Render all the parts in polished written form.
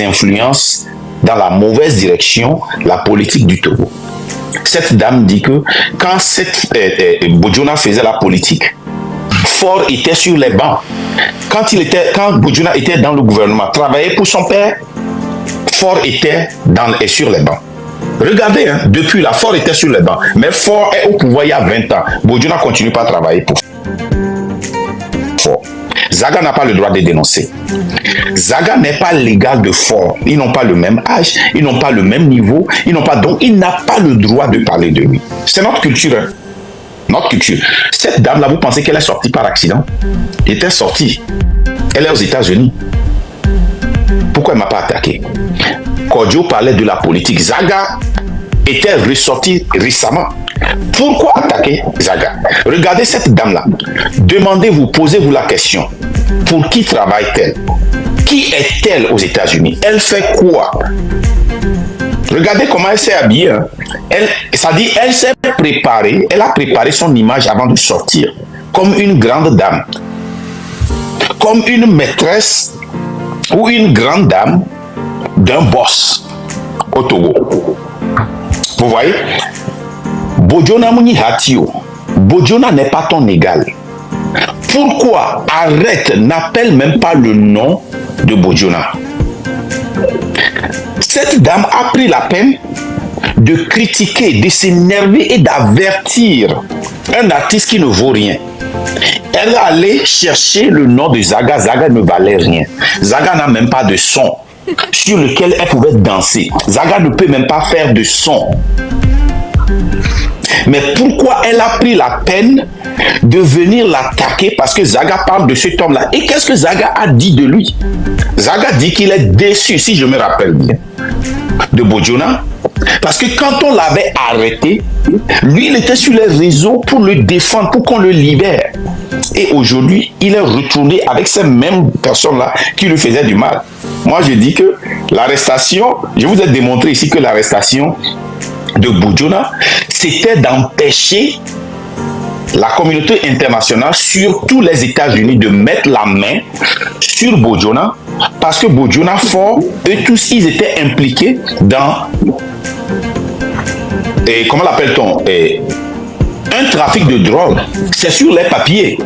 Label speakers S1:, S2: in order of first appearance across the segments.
S1: influence dans la mauvaise direction la politique du Togo. Cette dame dit que quand Bojona faisait la politique, Faure était sur les bancs. Quand Bojona était dans le gouvernement, travaillait pour son père, Faure était sur les bancs. Regardez, hein, depuis là, Faure était sur les bancs. Mais Faure est au pouvoir il y a 20 ans. Bojona continue pas à travailler pour Faure. Zaga n'a pas le droit de dénoncer. Zaga n'est pas l'égal de Faure. Ils n'ont pas le même âge, ils n'ont pas le même niveau, donc il n'a pas le droit de parler de lui. C'est notre culture. Hein. Notre culture. Cette dame-là, vous pensez qu'elle est sortie par accident? Elle était sortie. Elle est aux États-Unis. Pourquoi elle ne m'a pas attaqué? Kodjo parlait de la politique. Zaga était ressorti récemment. Pourquoi attaquer Zaga? Regardez cette dame-là. Demandez-vous, posez-vous la question. Pour qui travaille-t-elle? Qui est-elle aux États-Unis? Elle fait quoi? Regardez comment elle s'est habillée. Hein. Elle s'est préparée. Elle a préparé son image avant de sortir. Comme une grande dame. Comme une maîtresse ou une grande dame d'un boss au Togo. Vous voyez? Bojona Mouni Hatio. Bojona n'est pas ton égal. Pourquoi? Arrête, n'appelle même pas le nom de Bojona. Cette dame a pris la peine de critiquer, de s'énerver et d'avertir un artiste qui ne vaut rien. Elle est allée chercher le nom de Zaga. Zaga ne valait rien. Zaga n'a même pas de son sur lequel elle pouvait danser. Zaga ne peut même pas faire de son. Mais pourquoi elle a pris la peine de venir l'attaquer? Parce que Zaga parle de cet homme-là. Et qu'est-ce que Zaga a dit de lui? Zaga dit qu'il est déçu, si je me rappelle bien, de Bojona. Parce que quand on l'avait arrêté, lui, il était sur les réseaux pour le défendre, pour qu'on le libère. Et aujourd'hui, il est retourné avec ces mêmes personnes-là qui lui faisaient du mal. Moi, je dis que l'arrestation, je vous ai démontré ici que l'arrestation de Bojona, c'était d'empêcher la communauté internationale, surtout les États-Unis, de mettre la main sur Bojona, parce que Bojona, Faure, eux tous, ils étaient impliqués dans, comment l'appelle-t-on, un trafic de drogue. C'est sur les papiers.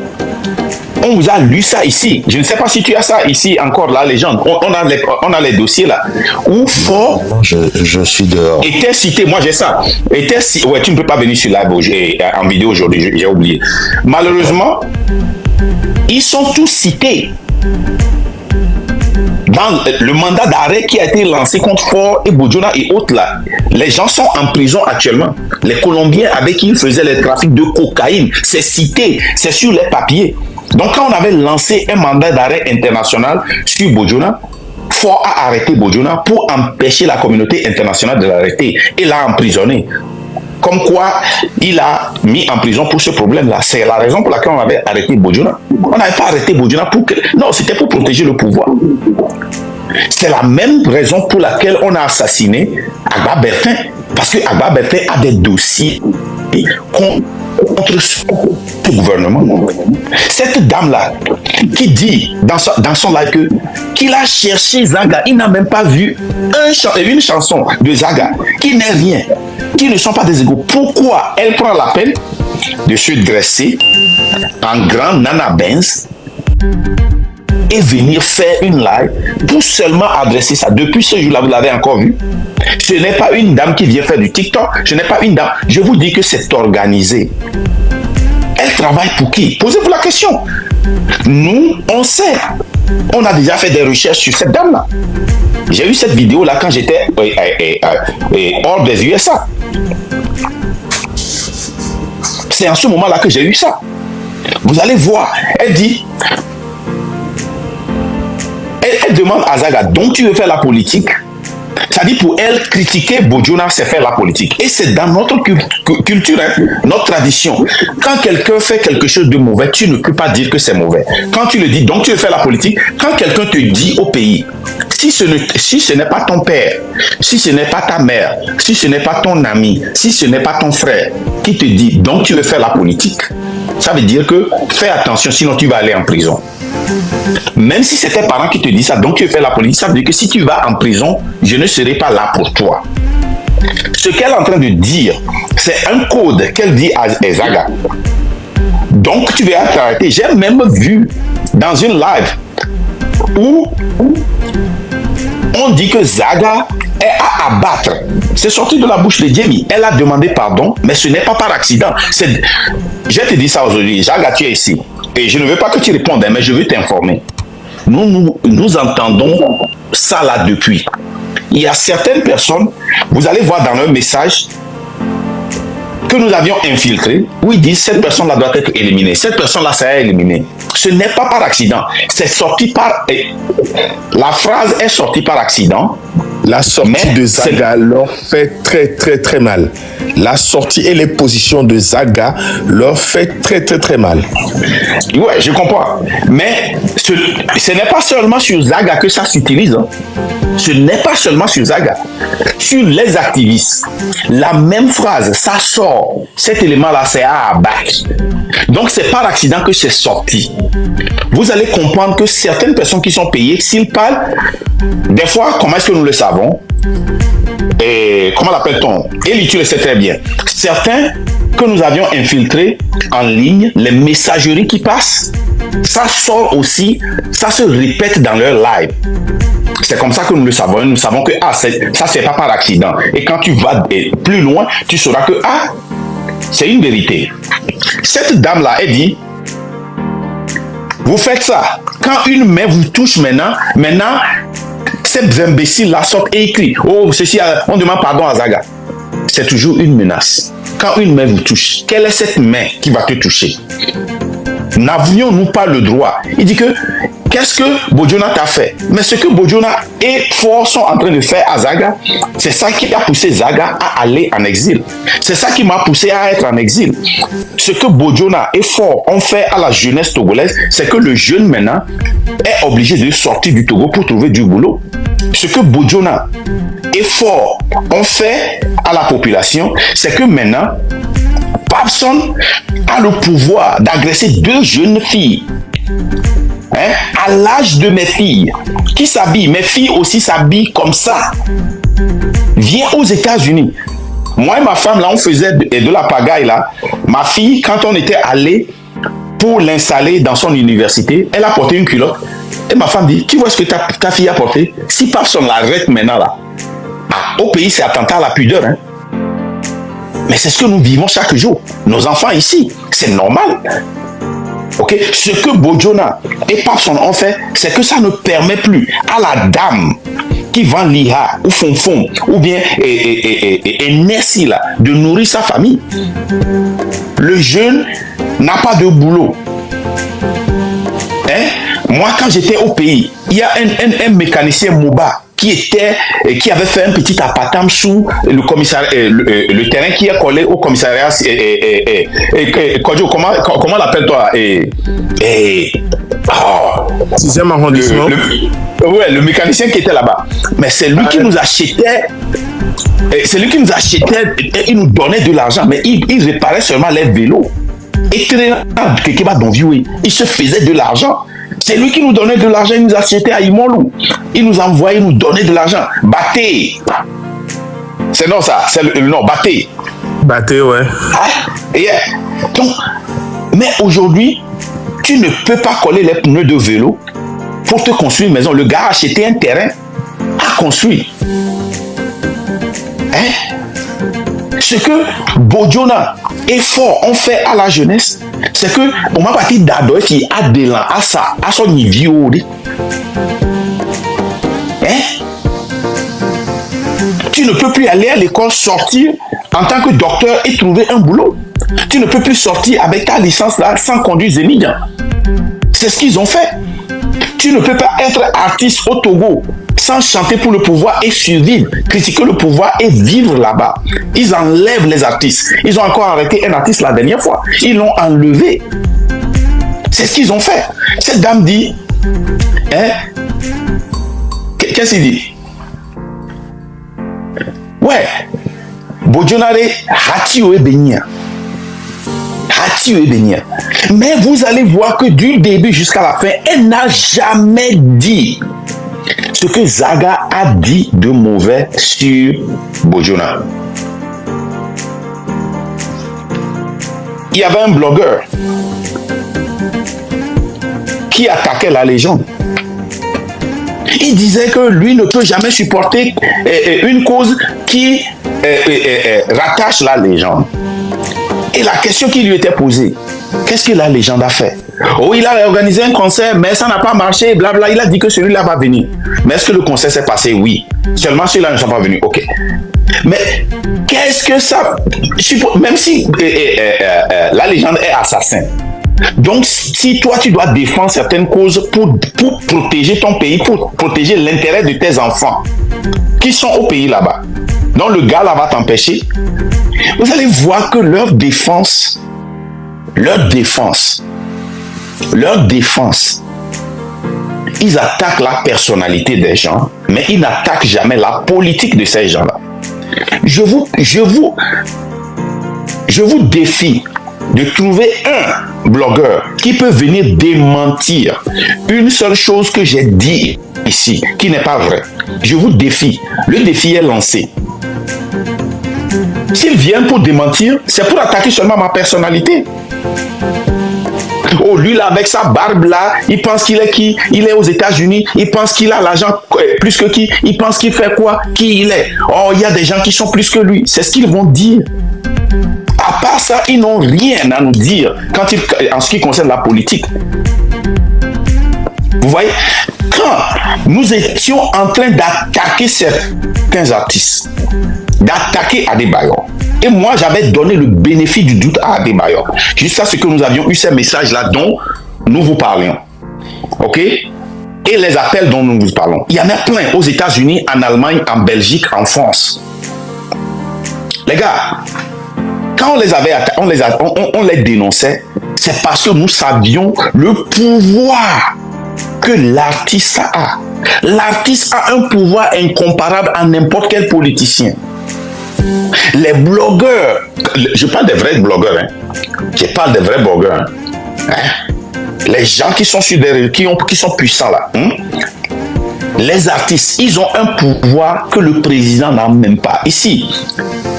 S1: On vous a lu ça ici. Je ne sais pas si tu as ça ici encore, la légende. On a les dossiers là. Où Faure
S2: je suis dehors.
S1: Était cité, moi j'ai ça. Ouais, tu ne peux pas venir sur live en vidéo aujourd'hui, j'ai oublié. Malheureusement, ils sont tous cités dans le mandat d'arrêt qui a été lancé contre Faure et Bojona et autres là. Les gens sont en prison actuellement. Les Colombiens avec qui ils faisaient les trafics de cocaïne, c'est cité, c'est sur les papiers. Donc quand on avait lancé un mandat d'arrêt international sur Bojona, Faure a arrêté Bojona pour empêcher la communauté internationale de l'arrêter et l'a emprisonné. Comme quoi, il a mis en prison pour ce problème-là. C'est la raison pour laquelle on avait arrêté Bojona. On n'avait pas arrêté Bojona pour que... Non, c'était pour protéger le pouvoir. C'est la même raison pour laquelle on a assassiné Agba Bertin. Parce que Agba Bertin a des dossiers contre ce gouvernement. Cette dame-là, qui dit dans son live qu'il a cherché Zaga, il n'a même pas vu une chanson de Zaga, qui n'est rien, qui ne sont pas des égaux. Pourquoi elle prend la peine de se dresser en grand Nana Benz et venir faire une live pour seulement adresser ça? Depuis ce jour-là, vous l'avez encore vu. Ce n'est pas une dame qui vient faire du TikTok. Ce n'est pas une dame. Je vous dis que c'est organisé. Elle travaille pour qui? Posez-vous la question. Nous, on sait. On a déjà fait des recherches sur cette dame-là. J'ai eu cette vidéo-là quand j'étais hors des USA. C'est en ce moment-là que j'ai eu ça. Vous allez voir. Elle dit... Elle demande à Zaga, donc tu veux faire la politique? Ça dit pour elle, critiquer Bojona, c'est faire la politique. Et c'est dans notre culture, hein, notre tradition. Quand quelqu'un fait quelque chose de mauvais, tu ne peux pas dire que c'est mauvais. Quand tu le dis, donc tu veux faire la politique, quand quelqu'un te dit au pays, si ce n'est pas ton père, si ce n'est pas ta mère, si ce n'est pas ton ami, si ce n'est pas ton frère qui te dit donc tu veux faire la politique, ça veut dire que fais attention, sinon tu vas aller en prison. Même si c'est tes parents qui te disent ça, donc tu veux faire la politique, ça veut dire que si tu vas en prison, je ne serai pas là pour toi. Ce qu'elle est en train de dire, c'est un code qu'elle dit à Zaga. Donc tu vas t'arrêter. J'ai même vu dans une live où on dit que Zaga est à abattre. C'est sorti de la bouche de Jamie. Elle a demandé pardon, mais ce n'est pas par accident. Je te dis ça aujourd'hui. Zaga, tu es ici. Et je ne veux pas que tu répondes, mais je veux t'informer. Nous entendons ça là depuis. Il y a certaines personnes, vous allez voir dans leur message, que nous avions infiltré, où ils disent cette personne-là doit être éliminée. Cette personne-là sera éliminée. Ce n'est pas par accident. C'est sorti par... La phrase est sortie par accident.
S2: La sortie de Zaga leur fait très très très mal. La sortie et les positions de Zaga leur fait très très très mal.
S1: Ouais, je comprends. Mais ce n'est pas seulement sur Zaga que ça s'utilise. Hein. Ce n'est pas seulement sur Zaga. Sur les activistes, la même phrase, ça sort. Cet élément-là, c'est à abattre. Donc, c'est par accident que c'est sorti. Vous allez comprendre que certaines personnes qui sont payées, s'ils parlent, des fois, comment est-ce que nous le savons? Et comment l'appelle-t-on? Eli, tu le sais très bien. Certains que nous avions infiltrés en ligne, les messageries qui passent, ça sort aussi, ça se répète dans leur live. C'est comme ça que nous le savons. Nous savons que ça c'est pas par accident. Et quand tu vas plus loin, tu sauras que c'est une vérité. Cette dame-là, elle dit, vous faites ça. Quand une main vous touche maintenant, ces imbéciles-là sortent et écrivent. Oh, ceci, on demande pardon à Zaga. C'est toujours une menace. Quand une main vous touche, quelle est cette main qui va te toucher? N'avions-nous pas le droit? Il dit que, qu'est-ce que Bojona t'a fait? Mais ce que Bojona et Fort sont en train de faire à Zaga, c'est ça qui a poussé Zaga à aller en exil. C'est ça qui m'a poussé à être en exil. Ce que Bojona et Fort ont fait à la jeunesse togolaise, c'est que le jeune maintenant est obligé de sortir du Togo pour trouver du boulot. Ce que Bojona et Fort ont fait à la population, c'est que maintenant, Papson a le pouvoir d'agresser 2 jeunes filles. À l'âge de mes filles, qui s'habillent, mes filles aussi s'habillent comme ça. Viens aux États-Unis. Moi et ma femme, là, on faisait de la pagaille, là. Ma fille, quand on était allé pour l'installer dans son université, elle a porté une culotte. Et ma femme dit, tu vois ce que ta fille a porté? Si Papson l'arrête maintenant, là, au pays, c'est attentat à la pudeur, hein. Mais c'est ce que nous vivons chaque jour. Nos enfants ici, c'est normal. Ok, ce que Bojona et Papson ont fait, c'est que ça ne permet plus à la dame qui vend l'IA ou Fonfon ou bien Nessie là, de nourrir sa famille. Le jeune n'a pas de boulot. Moi, quand j'étais au pays, il y a un mécanicien Moba qui avait fait un petit appartement sous le commissariat, le terrain qui est collé au commissariat. Comment l'appelle-toi?
S2: 6e arrondissement.
S1: Ouais, le mécanicien qui était là-bas. Mais c'est lui qui nous achetait. C'est lui qui nous achetait et il nous donnait de l'argent, mais il réparait seulement les vélos. Et il se faisait de l'argent. C'est lui qui nous donnait de l'argent, il nous achetait à Imolou. Il nous envoyait, il nous donnait de l'argent. Baté. C'est non ça, c'est le nom, Baté.
S2: Baté, ouais.
S1: Donc, mais aujourd'hui, tu ne peux pas coller les pneus de vélo pour te construire une maison. Le gars a acheté un terrain à construire. Ce que Bojona et Fort ont fait à la jeunesse, c'est que on m'a parti d'Adoy qui a de l'an à ça, à son niveau. Tu ne peux plus aller à l'école, sortir en tant que docteur et trouver un boulot. Tu ne peux plus sortir avec ta licence là sans conduire étudiant. C'est ce qu'ils ont fait. Tu ne peux pas être artiste au Togo sans chanter pour le pouvoir et survivre, critiquer le pouvoir et vivre là-bas. Ils enlèvent les artistes. Ils ont encore arrêté un artiste la dernière fois. Ils l'ont enlevé. C'est ce qu'ils ont fait. Cette dame dit, qu'est-ce Qu'est-ce qu'il dit? Ouais. Bojonare Hatio et Benia. Hatio et Benia. Mais vous allez voir que du début jusqu'à la fin, elle n'a jamais dit ce que Zaga a dit de mauvais sur Bojona. Il y avait un blogueur qui attaquait la légende. Il disait que lui ne peut jamais supporter une cause qui rattache la légende. Et la question qui lui était posée, qu'est-ce que la légende a fait? Oh, il a organisé un concert, mais ça n'a pas marché, blabla. Il a dit que celui-là va venir. Mais est-ce que le concert s'est passé? Oui. Seulement ceux-là ne sont pas venus. Ok. Mais qu'est-ce que ça... Même si la légende est assassin, donc si toi tu dois défendre certaines causes pour protéger ton pays, pour protéger l'intérêt de tes enfants qui sont au pays là-bas, donc le gars là va t'empêcher, vous allez voir que leur défense, ils attaquent la personnalité des gens, mais ils n'attaquent jamais la politique de ces gens-là. Je vous défie de trouver un blogueur qui peut venir démentir une seule chose que j'ai dit ici, qui n'est pas vrai. Je vous défie. Le défi est lancé. S'il vient pour démentir, c'est pour attaquer seulement ma personnalité. Oh, lui là, avec sa barbe là, il pense qu'il est qui? Il est aux États-Unis, il pense qu'il a l'argent plus que qui? Il pense qu'il fait quoi? Qui il est? Oh, il y a des gens qui sont plus que lui. C'est ce qu'ils vont dire. À part ça, ils n'ont rien à nous dire en ce qui concerne la politique. Vous voyez, quand nous étions en train d'attaquer certains artistes, d'attaquer Adebayor, et moi j'avais donné le bénéfice du doute à Adebayor, jusqu'à ce que nous avions eu ces messages-là dont nous vous parlions. Ok? Et les appels dont nous vous parlons. Il y en a plein aux États-Unis, en Allemagne, en Belgique, en France. Les gars, quand on les avait on les dénonçait, c'est parce que nous savions le pouvoir que l'artiste a. L'artiste a un pouvoir incomparable à n'importe quel politicien. Les blogueurs, je parle des vrais blogueurs, hein. Je parle des vrais blogueurs. Hein. Les gens qui sont sur des qui sont puissants là. Hein. Les artistes, ils ont un pouvoir que le président n'a même pas. Ici,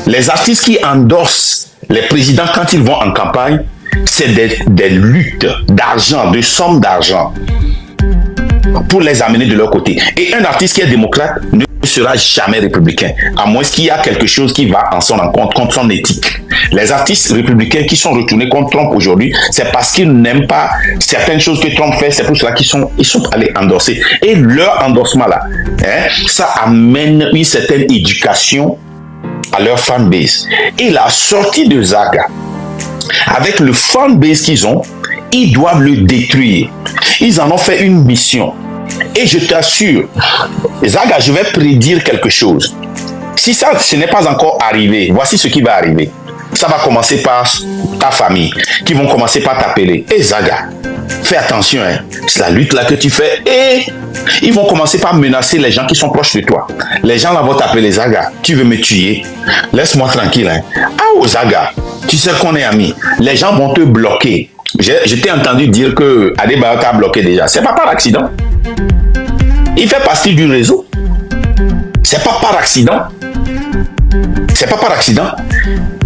S1: les artistes qui endossent les présidents quand ils vont en campagne, c'est des luttes d'argent, de sommes d'argent pour les amener de leur côté. Et un artiste qui est démocrate ne sera jamais républicain, à moins qu'il y ait quelque chose qui va en son encontre, contre son éthique. Les artistes républicains qui sont retournés contre Trump aujourd'hui, c'est parce qu'ils n'aiment pas certaines choses que Trump fait, c'est pour cela qu'ils sont allés endorser. Et leur endorsement là, hein, ça amène une certaine éducation à leur fanbase. Et la sortie de Zaga, avec le fanbase qu'ils ont, ils doivent le détruire. Ils en ont fait une mission. Et je t'assure, Zaga, je vais prédire quelque chose. Si ça, ce n'est pas encore arrivé, voici ce qui va arriver. Ça va commencer par ta famille, qui vont commencer par t'appeler. Et Zaga, fais attention, hein. C'est la lutte là que tu fais. Et ils vont commencer par menacer les gens qui sont proches de toi. Les gens là vont t'appeler Zaga, tu veux me tuer? Laisse-moi tranquille. Hein. Ah, oh, Zaga, tu sais qu'on est amis. Les gens vont te bloquer. Je t'ai entendu dire que Adebayor t'a bloqué déjà. C'est pas par accident. Il fait partie du réseau. C'est pas par accident. C'est pas par accident.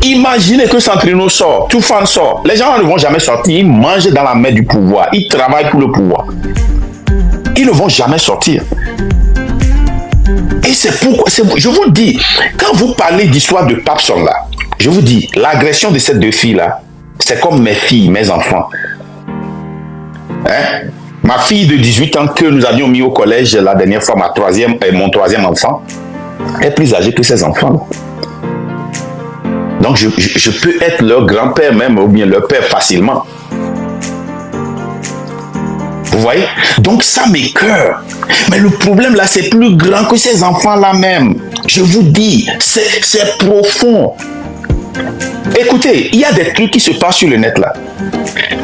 S1: Imaginez que Centrino sort, Toufan sort. Les gens ne vont jamais sortir. Ils mangent dans la main du pouvoir. Ils travaillent pour le pouvoir. Ils ne vont jamais sortir. Et c'est pourquoi, je vous dis, quand vous parlez d'histoire de Papson là, je vous dis, l'agression de ces deux filles là, c'est comme mes filles, mes enfants. Hein? Ma fille de 18 ans que nous avions mis au collège la dernière fois, mon troisième enfant, est plus âgée que ses enfants. Donc je peux être leur grand-père même, ou bien leur père facilement. Vous voyez? Donc ça m'écoeure. Mais le problème là, c'est plus grand que ces enfants-là même. Je vous dis, c'est profond. Écoutez, il y a des trucs qui se passent sur le net là.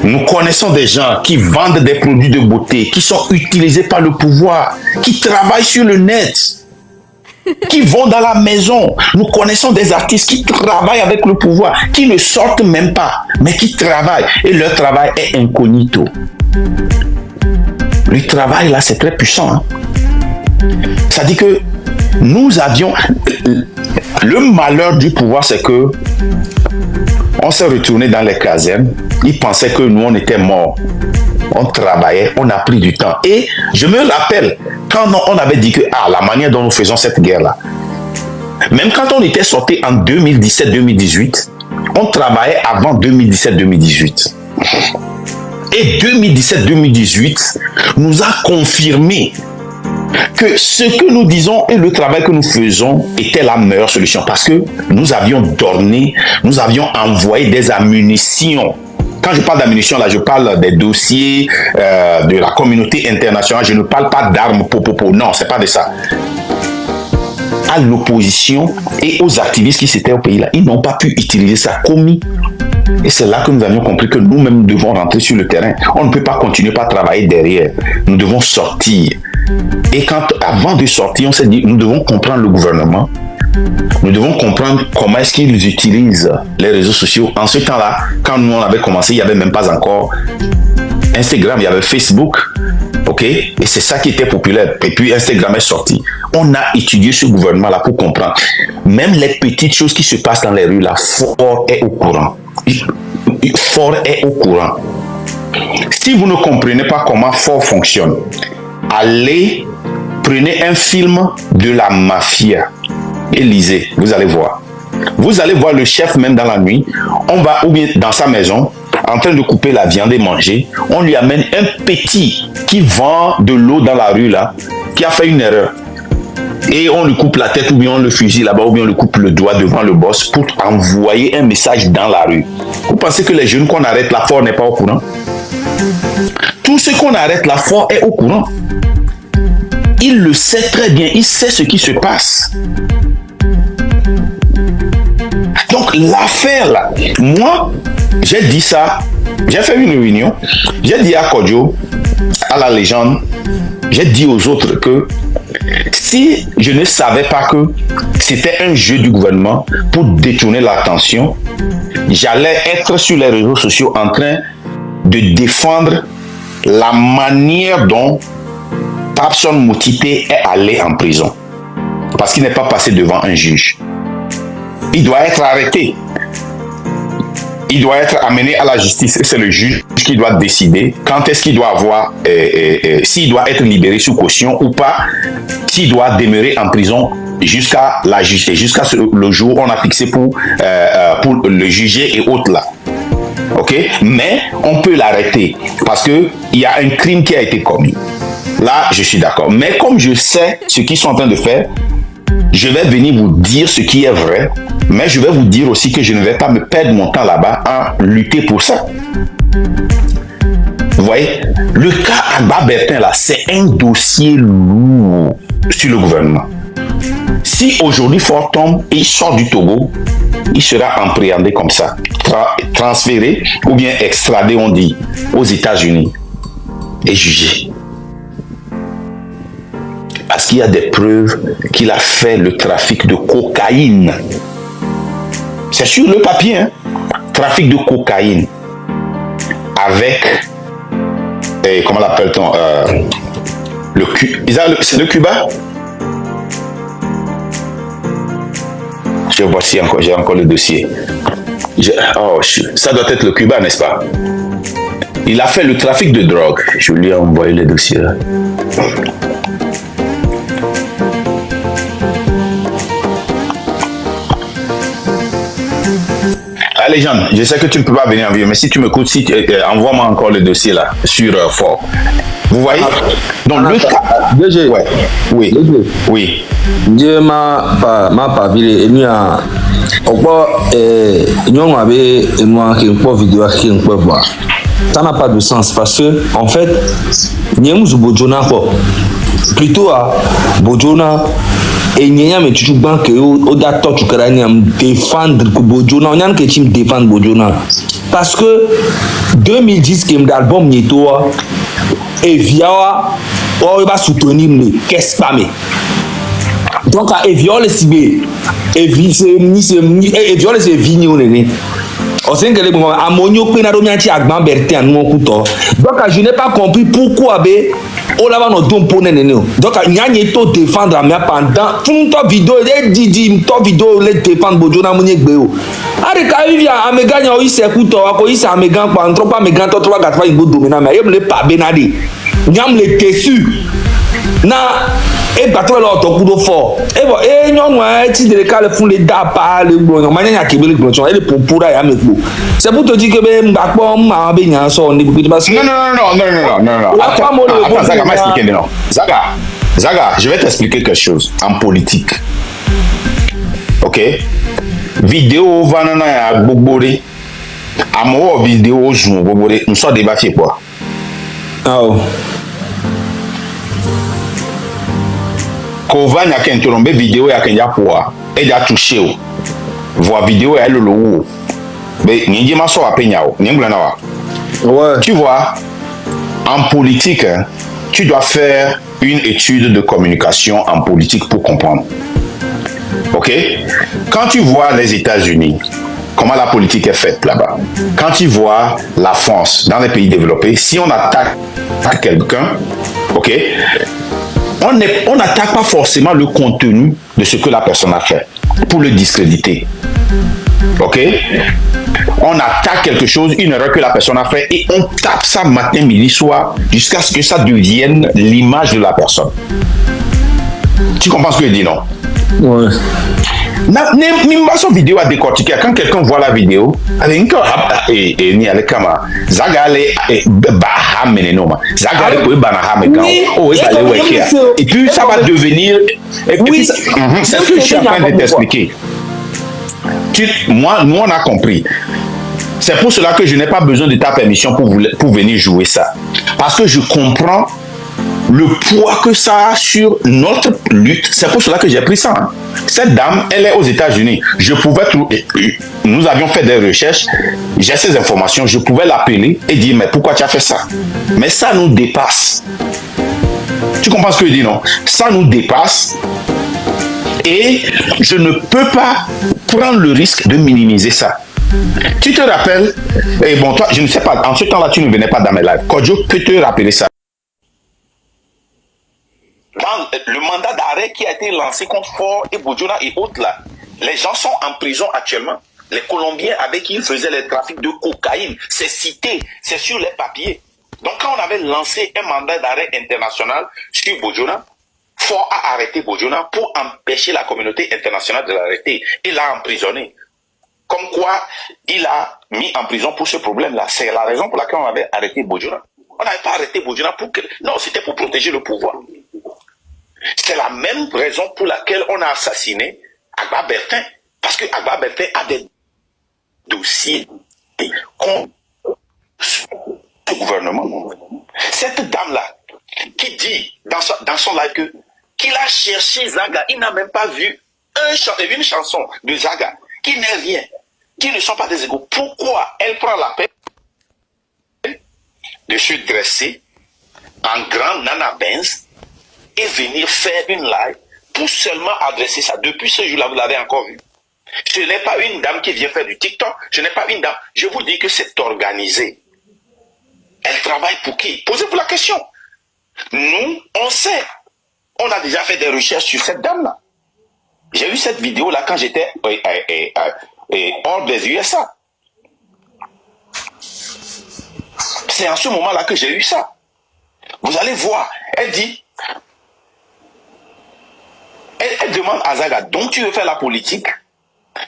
S1: Nous connaissons des gens qui vendent des produits de beauté, qui sont utilisés par le pouvoir, qui travaillent sur le net, qui vont dans la maison. Nous connaissons des artistes qui travaillent avec le pouvoir, qui ne sortent même pas, mais qui travaillent. Et leur travail est incognito. Le travail là, c'est très puissant. Hein? Ça dit que nous avions... Le malheur du pouvoir, c'est que on s'est retourné dans les casernes. Ils pensaient que nous, on était morts. On travaillait, on a pris du temps. Et je me rappelle, quand on avait dit que la manière dont nous faisons cette guerre-là, même quand on était sorti en 2017-2018, on travaillait avant 2017-2018. Et 2017-2018 nous a confirmé que ce que nous disons et le travail que nous faisons était la meilleure solution parce que nous avions donné, nous avions envoyé des ammunitions. Quand je parle d'ammunition, là, je parle des dossiers de la communauté internationale. Je ne parle pas d'armes popopo. Non, c'est pas de ça. À l'opposition et aux activistes qui s'étaient au pays là, ils n'ont pas pu utiliser ça commis. Et c'est là que nous avions compris que nous-mêmes devons rentrer sur le terrain. On ne peut pas continuer par travailler derrière. Nous devons sortir. Et avant de sortir, on s'est dit, nous devons comprendre le gouvernement. Nous devons comprendre comment est-ce qu'ils utilisent les réseaux sociaux. En ce temps-là, quand nous on avait commencé, il n'y avait même pas encore Instagram, il y avait Facebook. Ok? Et c'est ça qui était populaire. Et puis Instagram est sorti. On a étudié ce gouvernement-là pour comprendre. Même les petites choses qui se passent dans les rues, là, Fort est au courant. Fort est au courant. Si vous ne comprenez pas comment Fort fonctionne, allez, prenez un film de la mafia et lisez, vous allez voir. Vous allez voir le chef même dans la nuit, on va ou bien dans sa maison, en train de couper la viande et manger, on lui amène un petit qui vend de l'eau dans la rue là, qui a fait une erreur. Et on lui coupe la tête ou bien on le fusille là-bas ou bien on lui coupe le doigt devant le boss pour envoyer un message dans la rue. Vous pensez que les jeunes qu'on arrête là, Fort n'est pas au courant? Tout ce qu'on arrête là, Fort est au courant. Il le sait très bien, il sait ce qui se passe. Donc l'affaire là, moi, j'ai dit ça, j'ai fait une réunion, j'ai dit à Kodjo, à la légende, j'ai dit aux autres que si je ne savais pas que c'était un jeu du gouvernement pour détourner l'attention, j'allais être sur les réseaux sociaux en train de défendre la manière dont Papson Motipé est allé en prison. Parce qu'il n'est pas passé devant un juge. Il doit être arrêté. Il doit être amené à la justice. Et c'est le juge qui doit décider quand est-ce qu'il doit avoir, s'il doit être libéré sous caution ou pas, s'il doit demeurer en prison jusqu'à la justice, jusqu'à le jour où on a fixé pour le juger et autres là. Ok? Mais on peut l'arrêter parce qu'il y a un crime qui a été commis. Là, je suis d'accord. Mais comme je sais ce qu'ils sont en train de faire, je vais venir vous dire ce qui est vrai, mais je vais vous dire aussi que je ne vais pas me perdre mon temps là-bas à lutter pour ça. Vous voyez, le cas Agba Bertin là, c'est un dossier lourd sur le gouvernement. Si aujourd'hui Fort tombe et il sort du Togo, il sera appréhendé comme ça, transféré ou bien extradé, on dit, aux États-Unis et jugé. Parce qu'il y a des preuves qu'il a fait le trafic de cocaïne. C'est sur le papier, hein? Trafic de cocaïne. Avec, comment l'appelle-t-on? C'est le Cuba? Je vois si j'ai encore le dossier. Ça doit être le Cuba, n'est-ce pas? Il a fait le trafic de drogue. Je lui ai envoyé le dossier là. La légende, je sais que tu ne peux pas venir en vieux, mais si tu m'écoutes, envoie-moi encore le dossier là sur Fort. Vous voyez? Donc le cas.
S3: DG.
S1: Ouais. Oui.
S3: DG.
S1: Oui.
S3: Dieu m'a pas vu et nous a nous avait moi qui une vidéo qui on peut voir. Ça n'a pas de sens parce que en fait, nous Bojona quoi. Plutôt à Bojona et n'y a mais tu banque au dato tu créer défendre Bojona on a que tu défendre Bojona parce que 2010 qui est album Nieto et via il va soutenir me qu'est-ce pas mais donc et via le cibé et via le vigné on est on sait que les bon amonio penadomianti agban berté en mon couteau donc je n'ai pas compris pourquoi bé on l'a no don pour néné donc Nieto défendre mais pendant tout ta vidéo et didi ta vidéo les défendre Bojona Mounié gbeo ari ka vivia ameganya o ise couteau ako ise amegan pa trop amegan to trois gats fa ibo domina mais yem le pas benadi nyam le déçu na e bateau là to kudo fort e bo e nyonu a ti de ka le fun le da pa le gbo yan manya ke be le gbo e le popura ya mekbo c'est pour te dire que be ngbapo ma be yan so ni bi parce que
S1: non. Attends, Zaga m'a expliqué non. Zaga, je vais t'expliquer quelque chose en politique. OK? Vidéo vanana ya gbogbore. Amo vidéo joue gbogbore, on soit débatté quoi.
S3: oh
S1: Kova nya ke interrombe vidéo ya kenya poa et ya touché o voir vidéo ya lolo o mais nyingi ma so apenya o nyingula na wa
S3: ouais
S1: tu vois en politique tu dois faire une étude de communication en politique pour comprendre. OK? Quand tu vois les États-Unis comment la politique est faite là-bas, quand tu vois la France dans les pays développés, si on attaque quelqu'un, OK, on n'attaque pas forcément le contenu de ce que la personne a fait pour le discréditer. OK? On attaque quelque chose, une erreur que la personne a fait et on tape ça matin, midi, soir jusqu'à ce que ça devienne l'image de la personne. Tu comprends ce que je dis, non?
S3: ouais
S1: Nimbaso vidéo à décortiquer. Quand quelqu'un voit la vidéo, et ni avec Kama, Zagale et Bahamenoma, Zagale et Banahameka, oh, et puis ça va devenir. Oui, c'est ce que je suis en train de t'expliquer. Nous on a compris. C'est pour cela que je n'ai pas besoin de ta permission pour venir jouer ça. Parce que je comprends le poids que ça a sur notre lutte. C'est pour cela que j'ai pris ça. Cette dame, elle est aux États-Unis. Je pouvais trouver. Nous avions fait des recherches. J'ai ces informations. Je pouvais l'appeler et dire mais pourquoi tu as fait ça? Mais ça nous dépasse. Tu comprends ce que je dis, non? Ça nous dépasse. Et je ne peux pas prendre le risque de minimiser ça. Tu te rappelles? Et bon, toi, je ne sais pas. En ce temps-là, tu ne venais pas dans mes lives. Kodjo peut te rappeler ça. Dans le mandat d'arrêt qui a été lancé contre Ford et Bojona et autres là, les gens sont en prison actuellement. Les Colombiens avec qui ils faisaient les trafics de cocaïne, c'est cité, c'est sur les papiers. Donc quand on avait lancé un mandat d'arrêt international sur Bojona, Ford a arrêté Bojona pour empêcher la communauté internationale de l'arrêter et l'a emprisonné. Comme quoi, il a mis en prison pour ce problème-là. C'est la raison pour laquelle on avait arrêté Bojona. On n'avait pas arrêté Bojona pour que... Non, c'était pour protéger le pouvoir. C'est la même raison pour laquelle on a assassiné Agba Bertin. Parce que Agba Bertin a des dossiers contre le gouvernement. Cette dame-là, qui dit dans son live qu'il a cherché Zaga, il n'a même pas vu une chanson de Zaga, qui n'est rien, qui ne sont pas des égaux. Pourquoi elle prend la peine de se dresser en grand Nana Benz et venir faire une live pour seulement adresser ça? Depuis ce jour-là, vous l'avez encore vu. Ce n'est pas une dame qui vient faire du TikTok. Je n'ai pas une dame. Je vous dis que c'est organisé. Elle travaille pour qui? Posez-vous la question. Nous, on sait. On a déjà fait des recherches sur cette dame-là. J'ai eu cette vidéo-là quand j'étais hors des USA. C'est en ce moment-là que j'ai eu ça. Vous allez voir. Elle dit... Elle demande à Zaga, donc tu veux faire la politique?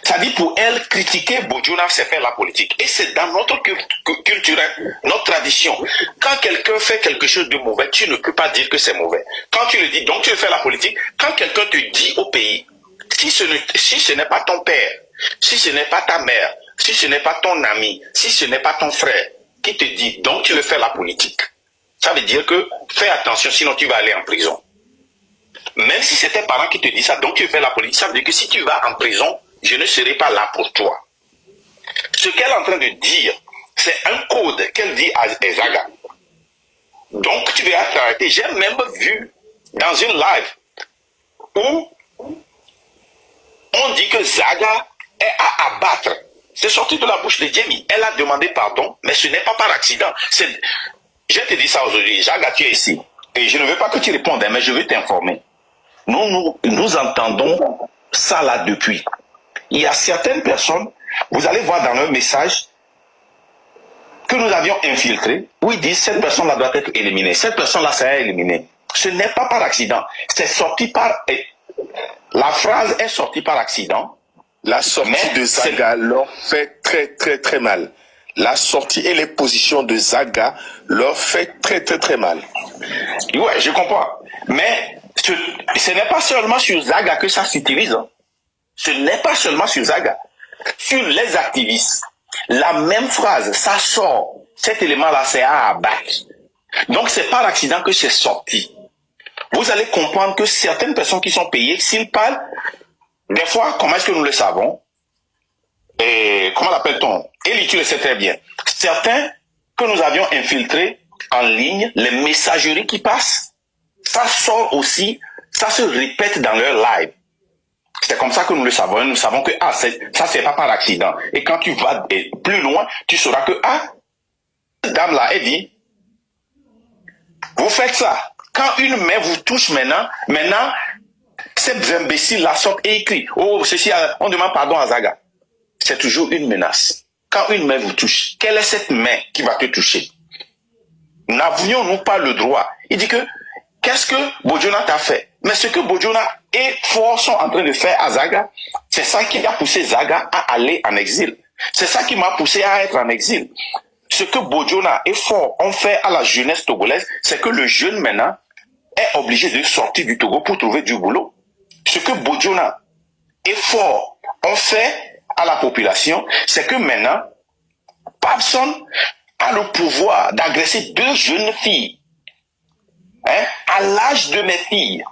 S1: Ça dit pour elle, critiquer Bojona, c'est faire la politique. Et c'est dans notre culture, notre tradition. Quand quelqu'un fait quelque chose de mauvais, tu ne peux pas dire que c'est mauvais. Quand tu le dis, donc tu veux faire la politique, quand quelqu'un te dit au pays, si ce n'est pas ton père, si ce n'est pas ta mère, si ce n'est pas ton ami, si ce n'est pas ton frère, qui te dit, donc tu veux faire la politique, ça veut dire que fais attention, sinon tu vas aller en prison. Même si c'est tes parents qui te disent ça, donc tu veux faire la politique, ça veut dire que si tu vas en prison, je ne serai pas là pour toi. Ce qu'elle est en train de dire C'est un code qu'elle dit à Zaga. Donc tu verras t'arrêter. J'ai même vu dans une live où on dit que Zaga est à abattre. C'est sorti de la bouche de Jamie. Elle a demandé pardon, mais ce n'est pas par accident. Je te dis ça aujourd'hui. Zaga, tu es ici. Et je ne veux pas que tu répondes, mais je veux t'informer. Nous entendons ça là depuis. Il y a certaines personnes, vous allez voir dans leur message, que nous avions infiltré, où ils disent cette personne-là doit être éliminée. Cette personne-là sera éliminée. Ce n'est pas par accident. C'est sorti par... La phrase est sortie par accident.
S2: La sortie de Zaga leur fait très très très mal. La sortie et les positions de Zaga leur fait très très très mal.
S1: Ouais, je comprends. Mais ce n'est pas seulement sur Zaga que ça s'utilise. Hein. Ce n'est pas seulement sur Zaga. Sur les activistes, la même phrase, ça sort. Cet élément-là, c'est à abattre. Donc, c'est par accident que c'est sorti. Vous allez comprendre que certaines personnes qui sont payées, s'ils parlent, des fois, comment est-ce que nous le savons? Et comment l'appelle-t-on? Eli, tu le sais très bien. Certains que nous avions infiltrés en ligne, les messageries qui passent, ça sort aussi, ça se répète dans leur live. C'est comme ça que nous le savons. Nous savons que ça c'est pas par accident. Et quand tu vas plus loin, tu sauras que cette dame-là, elle dit, vous faites ça. Quand une main vous touche maintenant, ces imbéciles-là sortent et écrivent. Oh, ceci, on demande pardon à Zaga. C'est toujours une menace. Quand une main vous touche, quelle est cette main qui va te toucher? N'avions-nous pas le droit? Il dit que, qu'est-ce que Bojona t'a fait? Mais ce que Bojona et Fort sont en train de faire à Zaga, c'est ça qui a poussé Zaga à aller en exil. C'est ça qui m'a poussé à être en exil. Ce que Bojona et Fort ont fait à la jeunesse togolaise, c'est que le jeune maintenant est obligé de sortir du Togo pour trouver du boulot. Ce que Bojona et Fort ont fait à la population, c'est que maintenant, Papson a le pouvoir d'agresser 2 jeunes filles. À l'âge de mes filles,